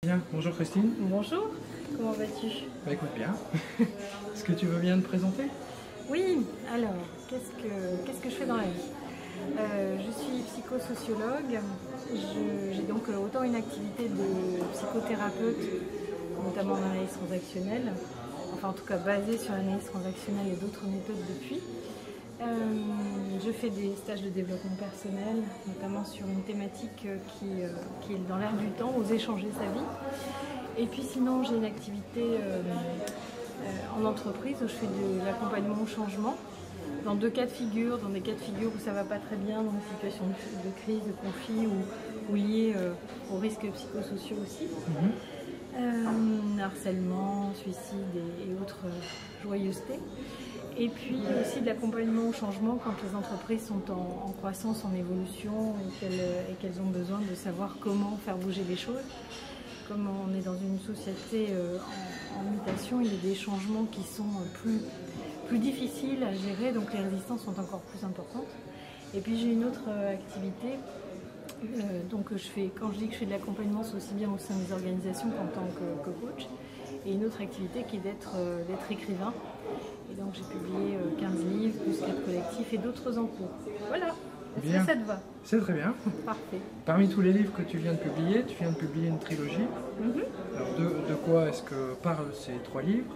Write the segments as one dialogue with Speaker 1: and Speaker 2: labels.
Speaker 1: Bien, bonjour Christine.
Speaker 2: Bonjour, comment vas-tu?
Speaker 1: Bah écoute bien. Est-ce que tu veux bien te présenter?
Speaker 2: Oui, alors, qu'est-ce que je fais dans la vie? Je suis psychosociologue, j'ai donc autant une activité de psychothérapeute, notamment en analyse transactionnelle, enfin en tout cas basée sur l'analyse transactionnelle et d'autres méthodes depuis. Je fais des stages de développement personnel, notamment sur une thématique qui est dans l'air du temps, oser changer sa vie. Et puis sinon, j'ai une activité en entreprise où je fais de l'accompagnement au changement, dans deux cas de figure, dans des cas de figure où ça ne va pas très bien, dans des situations de crise, de conflit ou liées aux risques psychosociaux aussi. Harcèlement, suicide et autres joyeusetés. Et puis aussi de l'accompagnement au changement quand les entreprises sont en croissance, en évolution et qu'elles ont besoin de savoir comment faire bouger les choses. Comme on est dans une société en mutation, il y a des changements qui sont plus difficiles à gérer, donc les résistances sont encore plus importantes. Et puis j'ai une autre activité, donc quand je dis que je fais de l'accompagnement, c'est aussi bien au sein des organisations qu'en tant que coach. Et une autre activité qui est d'être écrivain. Et donc j'ai publié 15 livres, plus 4 collectifs et d'autres en cours. Voilà, est-ce que ça te va?
Speaker 1: C'est très bien.
Speaker 2: Parfait.
Speaker 1: Parmi tous les livres que tu viens de publier une trilogie. Alors de quoi est-ce que parlent ces 3 livres?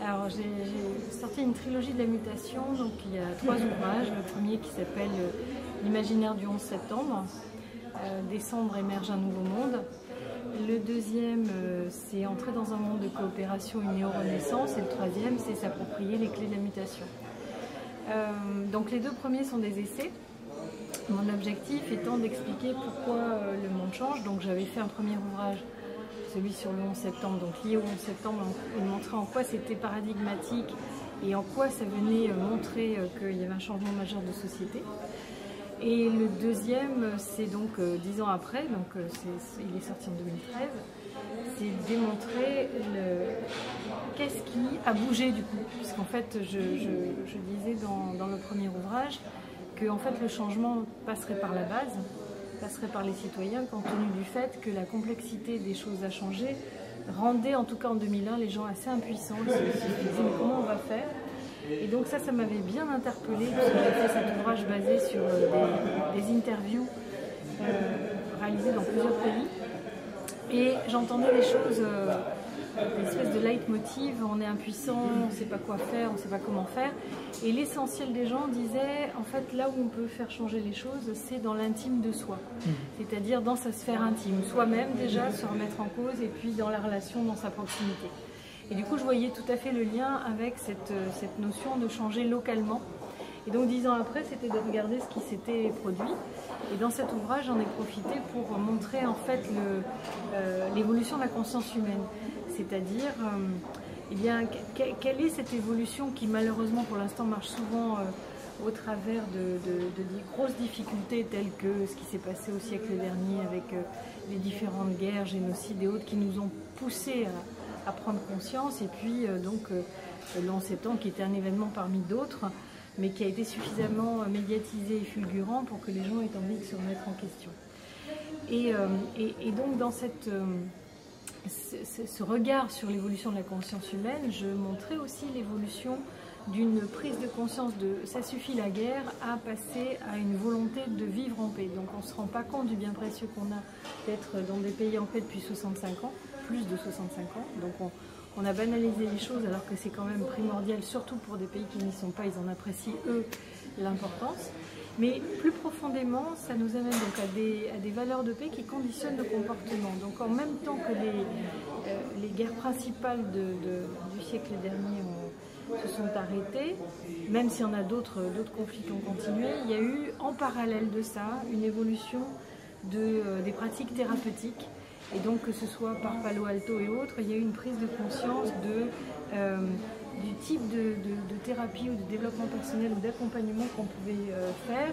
Speaker 2: Alors j'ai sorti une trilogie de la mutation, donc il y a 3 ouvrages. Le premier qui s'appelle L'imaginaire du 11 septembre. Décembre émerge un nouveau monde. Le deuxième, c'est Entrer dans un monde de coopération, une néo-renaissance. Et le troisième, c'est S'approprier les clés de la mutation. Donc les 2 premiers sont des essais. Mon objectif étant d'expliquer pourquoi le monde change. Donc j'avais fait un premier ouvrage, celui sur le 11 septembre, donc lié au 11 septembre, et montrer en quoi c'était paradigmatique et en quoi ça venait montrer qu'il y avait un changement majeur de société. Et le deuxième, c'est donc 10 ans après, donc il est sorti en 2013, c'est démontrer qu'est-ce qui a bougé du coup. Parce qu'en fait, je disais dans le premier ouvrage que en fait, le changement passerait par la base, passerait par les citoyens, compte tenu du fait que la complexité des choses à changer rendait, en tout cas en 2001, les gens assez impuissants. Ils se disaient mais comment on va faire? Et donc ça m'avait bien interpellée, parce que j'ai fait cet ouvrage basé sur des interviews réalisées dans plusieurs pays. Et j'entendais des choses, des espèces de leitmotiv, on est impuissant, on ne sait pas quoi faire, on ne sait pas comment faire. Et l'essentiel des gens disaient, en fait, là où on peut faire changer les choses, c'est dans l'intime de soi. C'est-à-dire dans sa sphère intime, soi-même déjà, se remettre en cause, et puis dans la relation, dans sa proximité. Et du coup, je voyais tout à fait le lien avec cette notion de changer localement. Et donc 10 ans après, c'était de regarder ce qui s'était produit. Et dans cet ouvrage, j'en ai profité pour montrer en fait l'évolution de la conscience humaine. C'est-à-dire, quelle est cette évolution qui malheureusement pour l'instant marche souvent au travers de grosses difficultés telles que ce qui s'est passé au siècle dernier avec les différentes guerres, génocides et autres qui nous ont poussés à prendre conscience. Et puis le 11 septembre qui était un événement parmi d'autres, mais qui a été suffisamment médiatisé et fulgurant pour que les gens aient envie de se remettre en question. Et donc dans ce regard sur l'évolution de la conscience humaine, je montrais aussi l'évolution d'une prise de conscience de « ça suffit la guerre » à passer à une volonté de vivre en paix. Donc on ne se rend pas compte du bien précieux qu'on a d'être dans des pays en paix depuis 65 ans, plus de 65 ans. Donc on a banalisé les choses alors que c'est quand même primordial, surtout pour des pays qui n'y sont pas, ils en apprécient eux l'importance. Mais plus profondément, ça nous amène donc à des valeurs de paix qui conditionnent le comportement. Donc en même temps que les guerres principales du siècle dernier se sont arrêtées, même s'il y en a d'autres conflits qui ont continué, il y a eu en parallèle de ça une évolution des pratiques thérapeutiques. Et donc que ce soit par Palo Alto et autres, il y a eu une prise de conscience du type de thérapie ou de développement personnel ou d'accompagnement qu'on pouvait faire.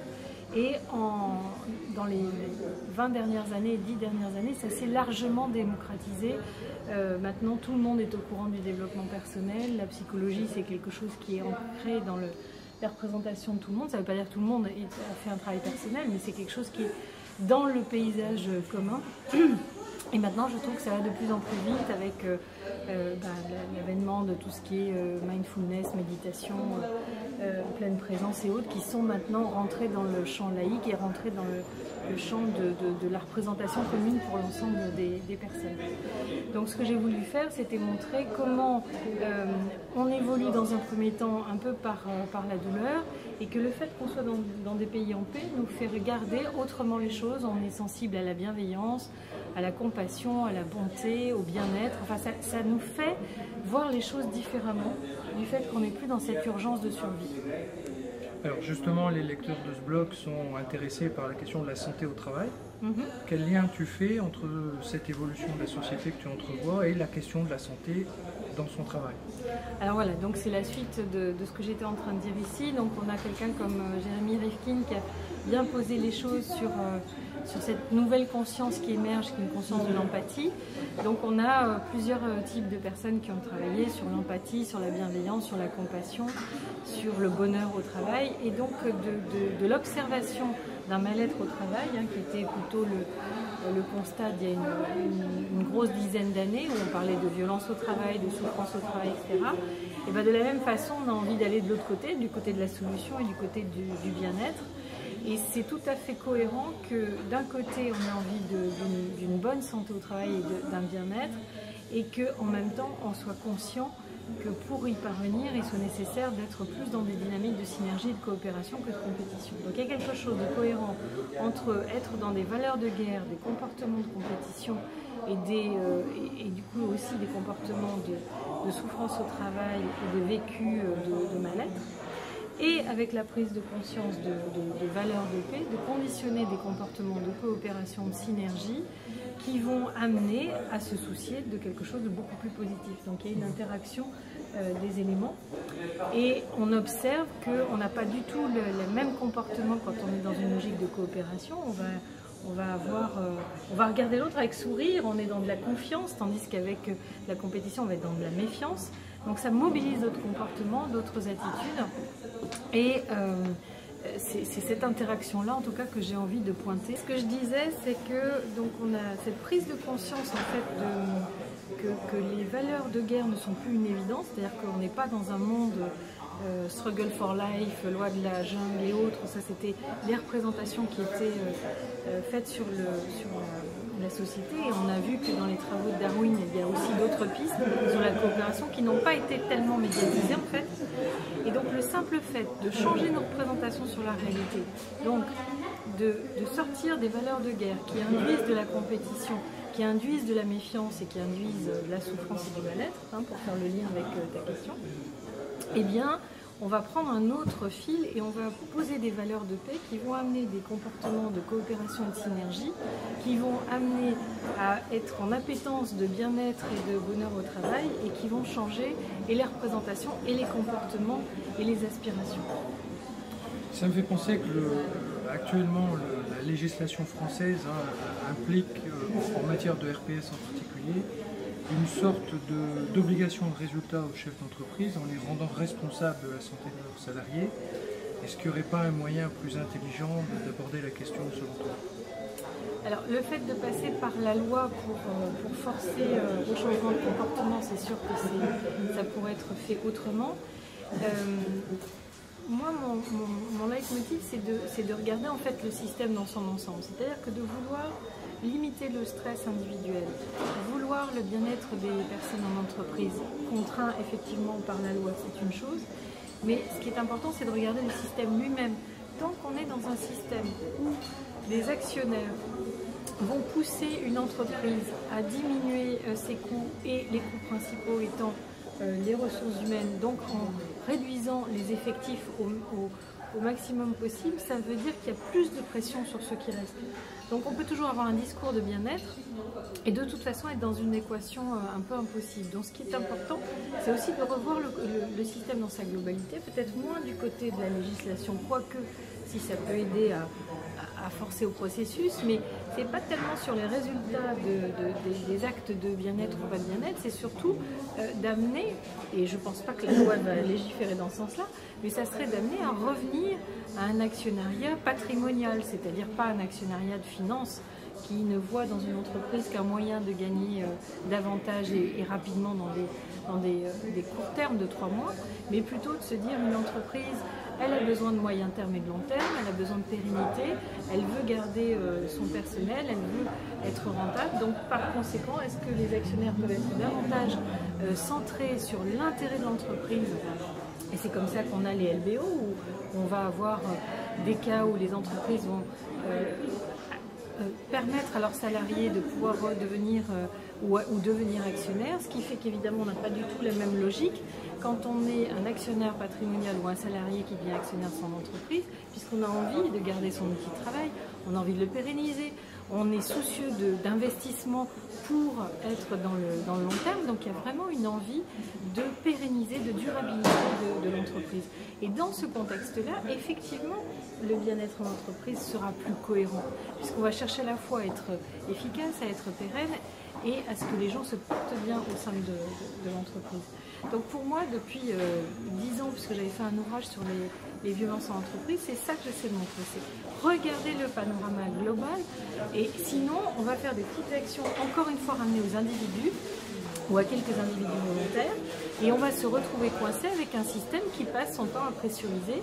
Speaker 2: Et dans les 20 dernières années, 10 dernières années, ça s'est largement démocratisé. Maintenant, tout le monde est au courant du développement personnel. La psychologie, c'est quelque chose qui est ancré dans la représentation de tout le monde. Ça ne veut pas dire que tout le monde a fait un travail personnel, mais c'est quelque chose qui est dans le paysage commun. Et maintenant, je trouve que ça va de plus en plus vite avec l'avènement de tout ce qui est mindfulness, méditation, pleine présence et autres, qui sont maintenant rentrés dans le champ laïque et rentrés dans le champ de la représentation commune pour l'ensemble des personnes. Donc ce que j'ai voulu faire, c'était montrer comment on évolue dans un premier temps un peu par la douleur, et que le fait qu'on soit dans des pays en paix nous fait regarder autrement les choses. On est sensible à la bienveillance, à la compassion, à la bonté, au bien-être. Enfin, ça nous fait voir les choses différemment du fait qu'on n'est plus dans cette urgence de survie.
Speaker 1: Alors justement, les lecteurs de ce blog sont intéressés par la question de la santé au travail. Quel lien tu fais entre cette évolution de la société que tu entrevois et la question de la santé dans son travail?
Speaker 2: Alors voilà, donc c'est la suite de ce que j'étais en train de dire ici. Donc on a quelqu'un comme Jérémy Rifkin qui a bien posé les choses sur cette nouvelle conscience qui émerge, qui est une conscience de l'empathie. Donc on a plusieurs types de personnes qui ont travaillé sur l'empathie, sur la bienveillance, sur la compassion, sur le bonheur au travail, et donc de l'observation d'un mal-être au travail, qui était plutôt le constat d'il y a une grosse dizaine d'années, où on parlait de violence au travail, de souffrance au travail, etc. Et bien de la même façon, on a envie d'aller de l'autre côté, du côté de la solution et du côté du bien-être. Et c'est tout à fait cohérent que d'un côté, on a envie d'une bonne santé au travail et d'un bien-être, et qu'en même temps, on soit conscient que pour y parvenir, il soit nécessaire d'être plus dans des dynamiques de synergie, de coopération que de compétition. Donc il y a quelque chose de cohérent entre être dans des valeurs de guerre, des comportements de compétition et du coup aussi des comportements de souffrance au travail et de vécu de mal-être, et avec la prise de conscience de valeurs de paix, de conditionner des comportements de coopération, de synergie, qui vont amener à se soucier de quelque chose de beaucoup plus positif. Donc il y a une interaction des éléments, et on observe qu'on n'a pas du tout le même comportement quand on est dans une logique de coopération. On va regarder l'autre avec sourire, on est dans de la confiance, tandis qu'avec la compétition, on va être dans de la méfiance. Donc ça mobilise d'autres comportements, d'autres attitudes, et c'est cette interaction-là, en tout cas, que j'ai envie de pointer. Ce que je disais, c'est que donc on a cette prise de conscience, en fait, que les valeurs de guerre ne sont plus une évidence, c'est-à-dire qu'on n'est pas dans un monde struggle for life, loi de la jungle et autres. Ça, c'était les représentations qui étaient faites sur la société, et on a vu que dans les travaux de Darwin, il y a aussi d'autres pistes sur la coopération qui n'ont pas été tellement médiatisées, en fait. Et donc le simple fait de changer nos représentations sur la réalité, donc de sortir des valeurs de guerre qui induisent de la compétition, qui induisent de la méfiance et qui induisent de la souffrance et du mal-être, pour faire le lien avec ta question, eh bien, on va prendre un autre fil et on va poser des valeurs de paix qui vont amener des comportements de coopération et de synergie, qui vont amener à être en appétence de bien-être et de bonheur au travail, et qui vont changer et les représentations et les comportements et les aspirations.
Speaker 1: Ça me fait penser que actuellement la législation française implique en matière de RPS en particulier une sorte d'obligation de résultat aux chefs d'entreprise en les rendant responsables de la santé de leurs salariés. Est-ce qu'il n'y aurait pas un moyen plus intelligent d'aborder la question selon toi?
Speaker 2: Alors le fait de passer par la loi pour forcer au changement de comportement, c'est sûr que ça pourrait être fait autrement. Moi, mon leitmotiv, c'est de regarder en fait le système dans son ensemble. C'est-à-dire que de vouloir limiter le stress individuel, vouloir le bien-être des personnes en entreprise, contraint effectivement par la loi, c'est une chose. Mais ce qui est important, c'est de regarder le système lui-même. Tant qu'on est dans un système où les actionnaires vont pousser une entreprise à diminuer ses coûts, et les coûts principaux étant les ressources humaines, donc en réduisant les effectifs au maximum possible, ça veut dire qu'il y a plus de pression sur ceux qui restent. Donc on peut toujours avoir un discours de bien-être et de toute façon être dans une équation un peu impossible. Donc ce qui est important, c'est aussi de revoir le système dans sa globalité, peut-être moins du côté de la législation, quoique si ça peut aider à forcer au processus, mais c'est pas tellement sur les résultats des actes de bien-être ou pas de bien-être, c'est surtout d'amener, et je pense pas que la loi va légiférer dans ce sens-là, mais ça serait d'amener à revenir à un actionnariat patrimonial, c'est-à-dire pas un actionnariat de finance qui ne voit dans une entreprise qu'un moyen de gagner davantage et rapidement dans des courts termes de 3 mois, mais plutôt de se dire une entreprise, elle a besoin de moyen terme et de long terme, elle a besoin de pérennité, elle veut garder son personnel, elle veut être rentable. Donc par conséquent, est-ce que les actionnaires peuvent être davantage centrés sur l'intérêt de l'entreprise? Et c'est comme ça qu'on a les LBO, où on va avoir des cas où les entreprises vont permettre à leurs salariés de pouvoir devenir ou devenir actionnaires, ce qui fait qu'évidemment on n'a pas du tout la même logique quand on est un actionnaire patrimonial ou un salarié qui devient actionnaire de son entreprise, puisqu'on a envie de garder son outil de travail, on a envie de le pérenniser, on est soucieux d'investissement pour être dans le long terme, donc il y a vraiment une envie de pérenniser, de durabilité de l'entreprise. Et dans ce contexte-là, effectivement, le bien-être en entreprise sera plus cohérent, puisqu'on va chercher à la fois à être efficace, à être pérenne, et à ce que les gens se portent bien au sein de l'entreprise. Donc pour moi, depuis 10 ans, puisque j'avais fait un ouvrage sur les violences en entreprise, c'est ça que j'essaie de montrer, c'est regarder le panorama global, et sinon on va faire des petites actions, encore une fois ramenées aux individus, ou à quelques individus volontaires, et on va se retrouver coincé avec un système qui passe son temps à pressuriser,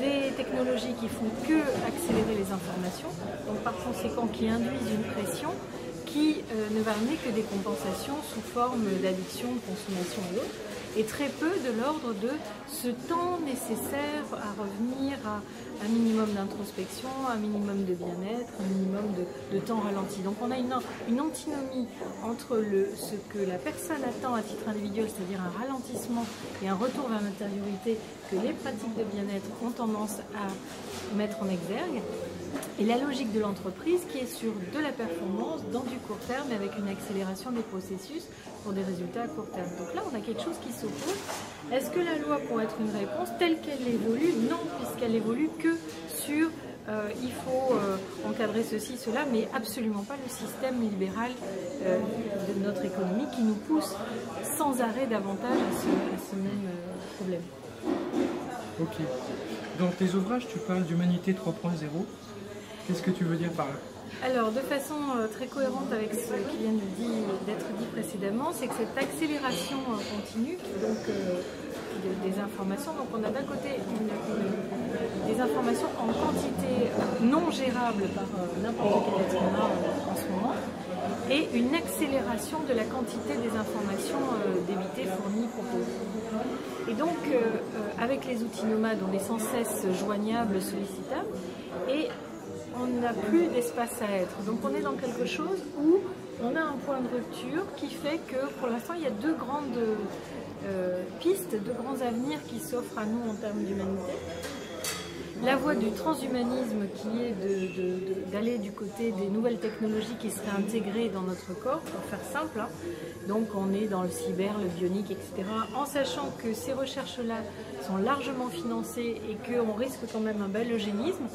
Speaker 2: des technologies qui font que accélérer les informations, donc par conséquent qui induisent une pression qui ne va amener que des compensations sous forme d'addiction, de consommation et autres, et très peu de l'ordre de ce temps nécessaire à revenir à un minimum d'introspection, un minimum de bien-être, un minimum de temps ralenti. Donc on a une antinomie entre ce que la personne attend à titre individuel, c'est-à-dire un ralentissement et un retour vers l'intériorité que les pratiques de bien-être ont tendance à mettre en exergue, et la logique de l'entreprise qui est sur de la performance dans du court terme avec une accélération des processus pour des résultats à court terme. Donc là, on a quelque chose qui s'oppose. Est-ce que la loi pourrait être une réponse telle qu'elle évolue? Non, puisqu'elle évolue que sur il faut encadrer ceci, cela, mais absolument pas le système libéral de notre économie qui nous pousse sans arrêt davantage à ce même problème.
Speaker 1: Ok. Dans tes ouvrages, tu parles d'humanité 3.0. Qu'est-ce que tu veux dire par là?
Speaker 2: Alors, de façon très cohérente avec ce qui vient d'être dit précédemment, c'est que cette accélération continue, donc des informations, donc on a d'un côté des informations en quantité non gérable par n'importe quel être humain en ce moment, et une accélération de la quantité des informations débitées, fournies, proposées. Et donc, avec les outils nomades, on est sans cesse joignable, sollicitable, et on n'a plus d'espace à être. Donc on est dans quelque chose où on a un point de rupture qui fait que pour l'instant il y a deux grandes pistes, deux grands avenirs qui s'offrent à nous en termes d'humanité. La voie du transhumanisme qui est d'aller du côté des nouvelles technologies qui seraient intégrées dans notre corps, pour faire simple, hein. Donc on est dans le cyber, le bionique, etc. En sachant que ces recherches-là sont largement financées et qu'on risque quand même un bel eugénisme,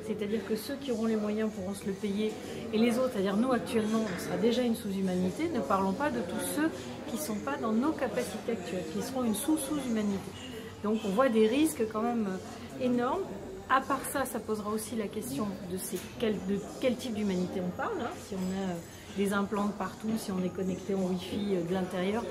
Speaker 2: c'est-à-dire que ceux qui auront les moyens pourront se le payer et les autres, c'est-à-dire nous actuellement, on sera déjà une sous-humanité, ne parlons pas de tous ceux qui ne sont pas dans nos capacités actuelles, qui seront une sous-sous-humanité. Donc on voit des risques quand même énormes. À part ça, ça posera aussi la question de quel type d'humanité on parle, hein, si on a des implants de partout, si on est connecté en Wi-Fi de l'intérieur.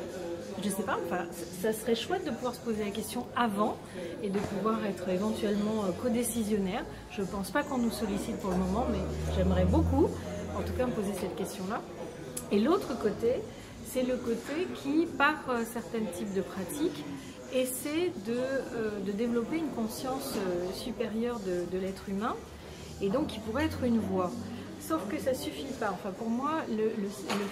Speaker 2: Je ne sais pas, enfin, ça serait chouette de pouvoir se poser la question avant et de pouvoir être éventuellement co-décisionnaire. Je ne pense pas qu'on nous sollicite pour le moment, mais j'aimerais beaucoup, en tout cas, me poser cette question-là. Et l'autre côté, c'est le côté qui, par certains types de pratiques, essaie de développer une conscience supérieure de l'être humain, et donc qui pourrait être une voie. Sauf que ça ne suffit pas. Enfin, pour moi, le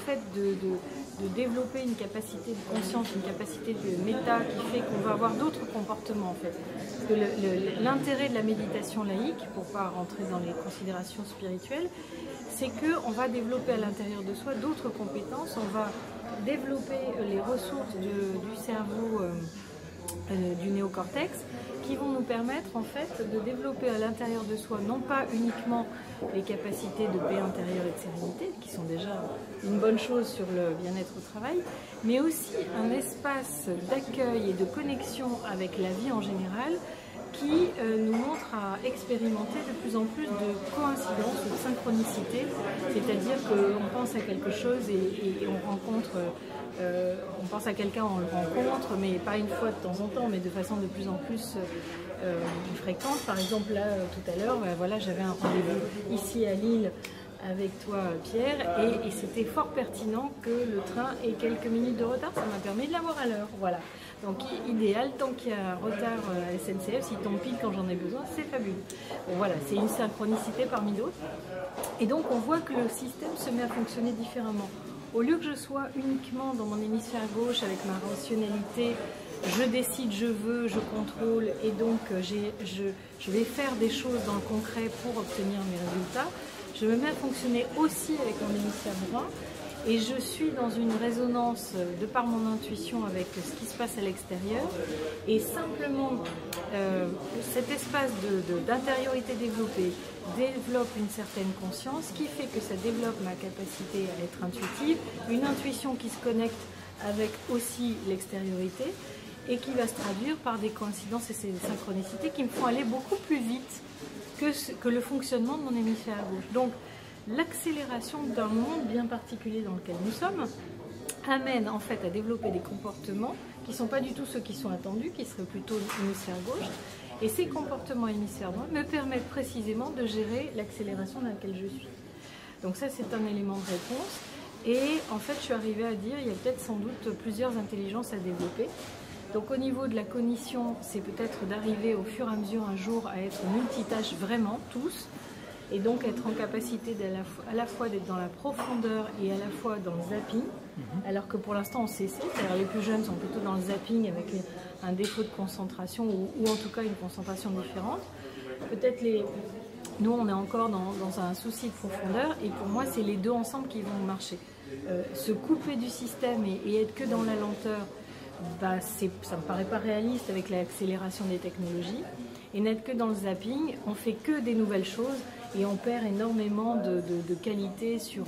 Speaker 2: fait de développer une capacité de conscience, une capacité de méta qui fait qu'on va avoir d'autres comportements en fait. Parce que l'intérêt de la méditation laïque, pour ne pas rentrer dans les considérations spirituelles, c'est qu'on va développer à l'intérieur de soi d'autres compétences, on va développer les ressources du cerveau, du néocortex, qui vont nous permettre en fait de développer à l'intérieur de soi non pas uniquement les capacités de paix intérieure et de sérénité, qui sont déjà une bonne chose sur le bien-être au travail, mais aussi un espace d'accueil et de connexion avec la vie en général qui nous montre à expérimenter de plus en plus de coïncidences, de synchronicité, c'est-à-dire qu'on pense à quelque chose et on rencontre, on pense à quelqu'un, on le rencontre, mais pas une fois de temps en temps, mais de façon de plus en plus fréquente. Par exemple, là, tout à l'heure, voilà, j'avais un rendez-vous ici à Lille avec toi, Pierre, et c'était fort pertinent que le train ait quelques minutes de retard. Ça m'a permis de l'avoir à l'heure. Voilà. Donc idéal, tant qu'il y a un retard à SNCF, s'il tombe pile quand j'en ai besoin, c'est fabuleux. Bon, voilà, c'est une synchronicité parmi d'autres. Et donc on voit que le système se met à fonctionner différemment. Au lieu que je sois uniquement dans mon hémisphère gauche avec ma rationalité, je décide, je veux, je contrôle, et donc je vais faire des choses dans le concret pour obtenir mes résultats, je me mets à fonctionner aussi avec mon hémisphère droit. Et je suis dans une résonance de par mon intuition avec ce qui se passe à l'extérieur. Et simplement, cet espace d'intériorité développée développe une certaine conscience qui fait que ça développe ma capacité à être intuitive, une intuition qui se connecte avec aussi l'extériorité et qui va se traduire par des coïncidences et des synchronicités qui me font aller beaucoup plus vite que le fonctionnement de mon hémisphère gauche. Donc, l'accélération d'un monde bien particulier dans lequel nous sommes amène en fait à développer des comportements qui ne sont pas du tout ceux qui sont attendus, qui seraient plutôt l'hémisphère gauche. Et ces comportements hémisphère droit me permettent précisément de gérer l'accélération dans laquelle je suis. Donc ça, c'est un élément de réponse. Et en fait, je suis arrivée à dire, il y a peut-être sans doute plusieurs intelligences à développer. Donc au niveau de la cognition, c'est peut-être d'arriver au fur et à mesure un jour à être multitâche vraiment, tous, et donc être en capacité à la fois d'être dans la profondeur et à la fois dans le zapping, alors que pour l'instant on cesse, c'est-à-dire les plus jeunes sont plutôt dans le zapping avec un défaut de concentration ou en tout cas une concentration différente. Peut-être nous on est encore dans un souci de profondeur et pour moi c'est les deux ensemble qui vont marcher. Se couper du système et être que dans la lenteur, bah, ça me paraît pas réaliste avec l'accélération des technologies. Et n'être que dans le zapping, on fait que des nouvelles choses et on perd énormément de qualité sur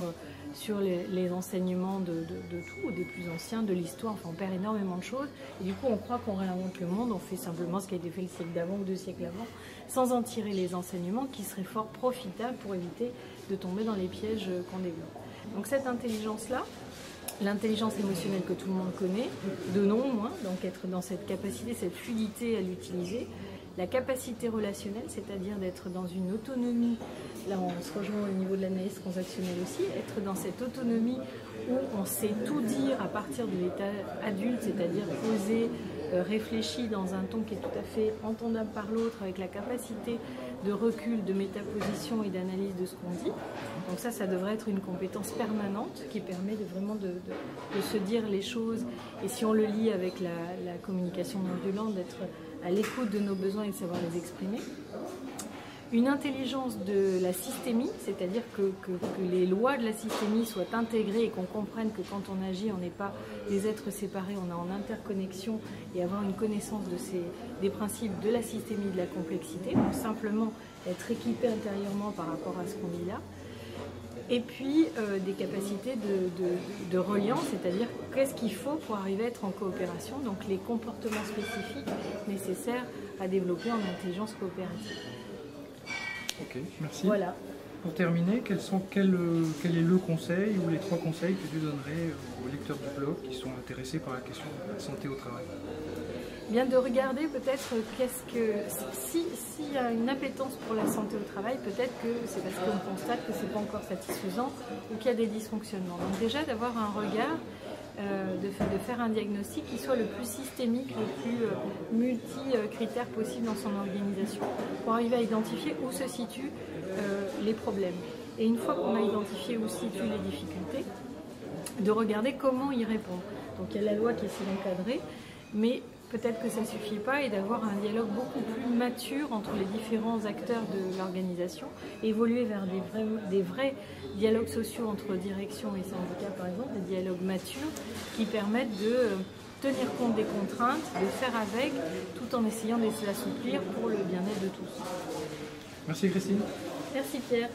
Speaker 2: les enseignements de tout, des plus anciens, de l'histoire. Enfin, on perd énormément de choses. Et du coup, on croit qu'on réinvente le monde, on fait simplement ce qui a été fait le siècle d'avant ou 2 siècles avant, sans en tirer les enseignements qui seraient fort profitables pour éviter de tomber dans les pièges qu'on développe. Donc cette intelligence-là, l'intelligence émotionnelle que tout le monde connaît, de nom au moins, donc être dans cette capacité, cette fluidité à l'utiliser. La capacité relationnelle, c'est-à-dire d'être dans une autonomie, là on se rejoint au niveau de l'analyse transactionnelle aussi, être dans cette autonomie où on sait tout dire à partir de l'état adulte, c'est-à-dire posé, réfléchi dans un ton qui est tout à fait entendable par l'autre, avec la capacité de recul, de métaposition et d'analyse de ce qu'on dit. Donc ça devrait être une compétence permanente qui permet vraiment de se dire les choses. Et si on le lit avec la communication non violente, d'être à l'écoute de nos besoins et de savoir les exprimer. Une intelligence de la systémie, c'est-à-dire que les lois de la systémie soient intégrées et qu'on comprenne que quand on agit, on n'est pas des êtres séparés, on est en interconnexion et avoir une connaissance des principes de la systémie, de la complexité, donc simplement être équipé intérieurement par rapport à ce qu'on vit là. Et puis des capacités de reliance, c'est-à-dire qu'est-ce qu'il faut pour arriver à être en coopération, donc les comportements spécifiques nécessaires à développer en intelligence coopérative.
Speaker 1: Ok, merci.
Speaker 2: Voilà.
Speaker 1: Pour terminer, quel est le conseil ou les 3 conseils que tu donnerais aux lecteurs du blog qui sont intéressés par la question de la santé au travail?
Speaker 2: Bien de regarder peut-être s'il y a une appétence pour la santé au travail, peut-être que c'est parce qu'on constate que c'est pas encore satisfaisant ou qu'il y a des dysfonctionnements. Donc déjà d'avoir un regard, de faire un diagnostic qui soit le plus systémique, le plus multi-critères possible dans son organisation pour arriver à identifier où se situent les problèmes. Et une fois qu'on a identifié où se situent les difficultés, de regarder comment y répondre. Donc il y a la loi qui essaie d'encadrer, mais peut-être que ça ne suffit pas et d'avoir un dialogue beaucoup plus mature entre les différents acteurs de l'organisation, évoluer vers des vrais dialogues sociaux entre direction et syndicats par exemple, des dialogues matures qui permettent de tenir compte des contraintes, de faire avec, tout en essayant de s'assouplir pour le bien-être de tous.
Speaker 1: Merci Christine.
Speaker 2: Merci Pierre.